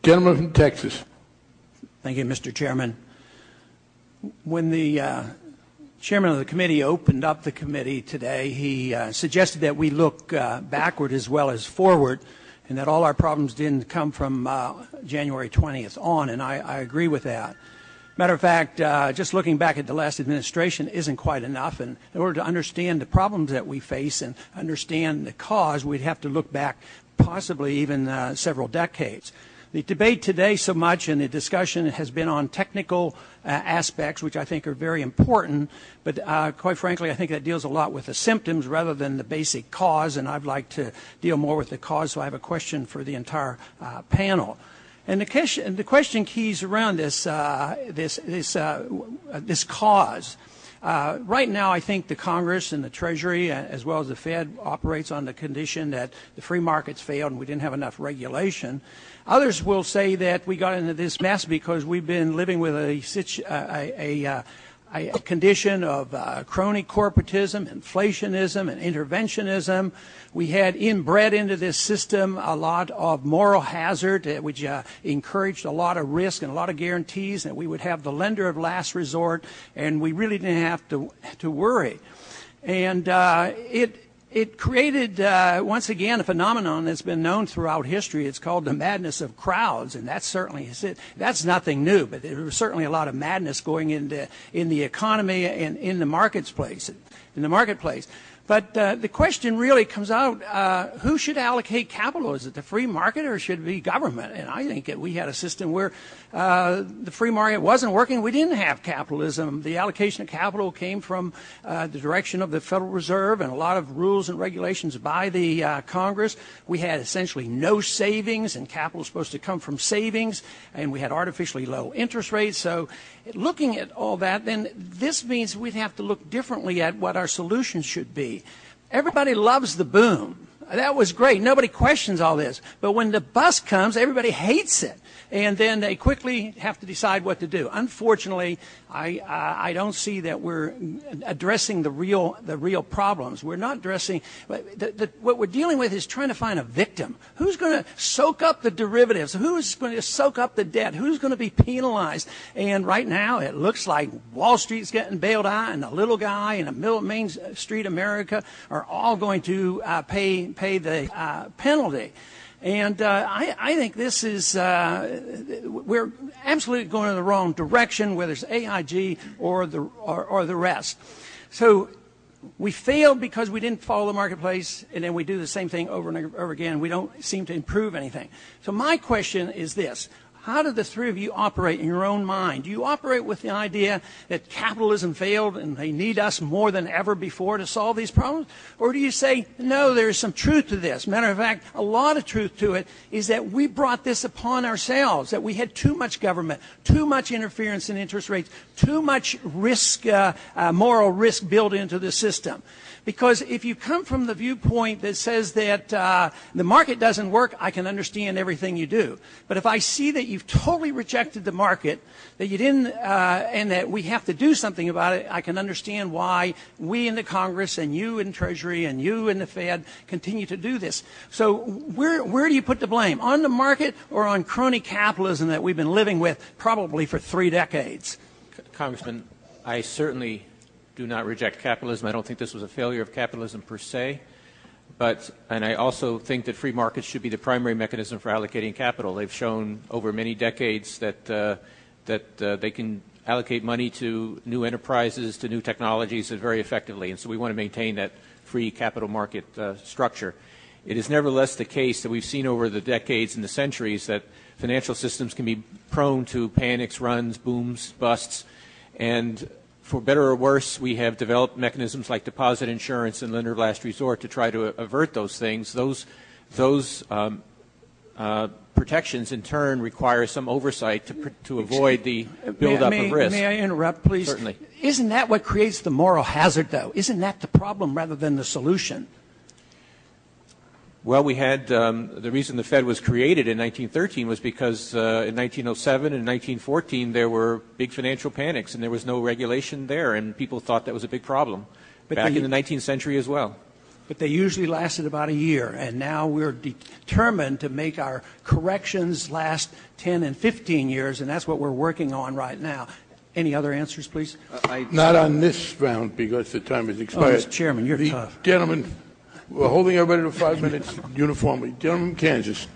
Gentleman from Texas. Thank you, Mr. Chairman. When the chairman of the committee opened up the committee today, he suggested that we look backward as well as forward, and that all our problems didn't come from January 20th on, and I agree with that. Matter of fact, just looking back at the last administration isn't quite enough, and in order to understand the problems that we face and understand the cause, we'd have to look back possibly even several decades. The debate today so much and the discussion has been on technical aspects, which I think are very important, but quite frankly, I think that deals a lot with the symptoms rather than the basic cause, and I'd like to deal more with the cause, so I have a question for the entire panel. And the question keys around this cause. Right now, I think the Congress and the Treasury, as well as the Fed, operates on the condition that the free markets failed and we didn't have enough regulation. Others will say that we got into this mess because we've been living with a condition of crony corporatism, inflationism, and interventionism. We had inbred into this system a lot of moral hazard, which encouraged a lot of risk and a lot of guarantees, that we would have the lender of last resort, and we really didn't have to worry. And it created, once again, a phenomenon that's been known throughout history. It's called the madness of crowds, and that's nothing new, but there was certainly a lot of madness going in the economy and in the marketplace. But the question really comes out, who should allocate capital? Is it the free market or should it be government? And I think that we had a system where the free market wasn't working. We didn't have capitalism. The allocation of capital came from the direction of the Federal Reserve and a lot of rules and regulations by the Congress. We had essentially no savings, and capital was supposed to come from savings, and we had artificially low interest rates. So looking at all that, then this means we'd have to look differently at what our solutions should be. Everybody loves the boom. That was great. Nobody questions all this. But when the bust comes, everybody hates it. And then they quickly have to decide what to do. Unfortunately, I don't see that we're addressing the real problems. We're not addressing what we're dealing with is trying to find a victim. Who's going to soak up the derivatives? Who's going to soak up the debt? Who's going to be penalized? And right now, it looks like Wall Street's getting bailed out, and the little guy in the middle of Main Street America are all going to pay the penalty. And I think this is, we're absolutely going in the wrong direction, whether it's AIG or the rest. So we failed because we didn't follow the marketplace, and then we do the same thing over and over again. We don't seem to improve anything. So my question is this. How do the three of you operate in your own mind? Do you operate with the idea that capitalism failed and they need us more than ever before to solve these problems? Or do you say, no, there is some truth to this? Matter of fact, a lot of truth to it is that we brought this upon ourselves, that we had too much government, too much interference in interest rates, too much risk, moral risk built into the system. Because if you come from the viewpoint that says that the market doesn't work, I can understand everything you do. But if I see that you've totally rejected the market, that you didn't, and that we have to do something about it, I can understand why we in the Congress and you in Treasury and you in the Fed continue to do this. So where do you put the blame? On the market or on crony capitalism that we've been living with probably for 3 decades? Congressman, I certainly do not reject capitalism. I don't think this was a failure of capitalism per se. And I also think that free markets should be the primary mechanism for allocating capital. They've shown over many decades that they can allocate money to new enterprises, to new technologies very effectively. And so we want to maintain that free capital market structure. It is nevertheless the case that we've seen over the decades and the centuries that financial systems can be prone to panics, runs, booms, busts, and for better or worse, we have developed mechanisms like deposit insurance and lender of last resort to try to avert those things. Those protections, in turn, require some oversight to avoid the buildup of risk. May I interrupt, please? Certainly. Isn't that what creates the moral hazard, though? Isn't that the problem rather than the solution? Well, we had the reason the Fed was created in 1913 was because in 1907 and 1914 there were big financial panics and there was no regulation there, and people thought that was a big problem back in the 19th century as well. but they usually lasted about a year. And now we're determined to make our corrections last 10 and 15 years, and that's what we're working on right now. Any other answers, please? Not on this round because the time has expired. Mr. Chairman, you're the tough. Gentleman, we're holding everybody to 5 minutes uniformly. Gentleman from Kansas.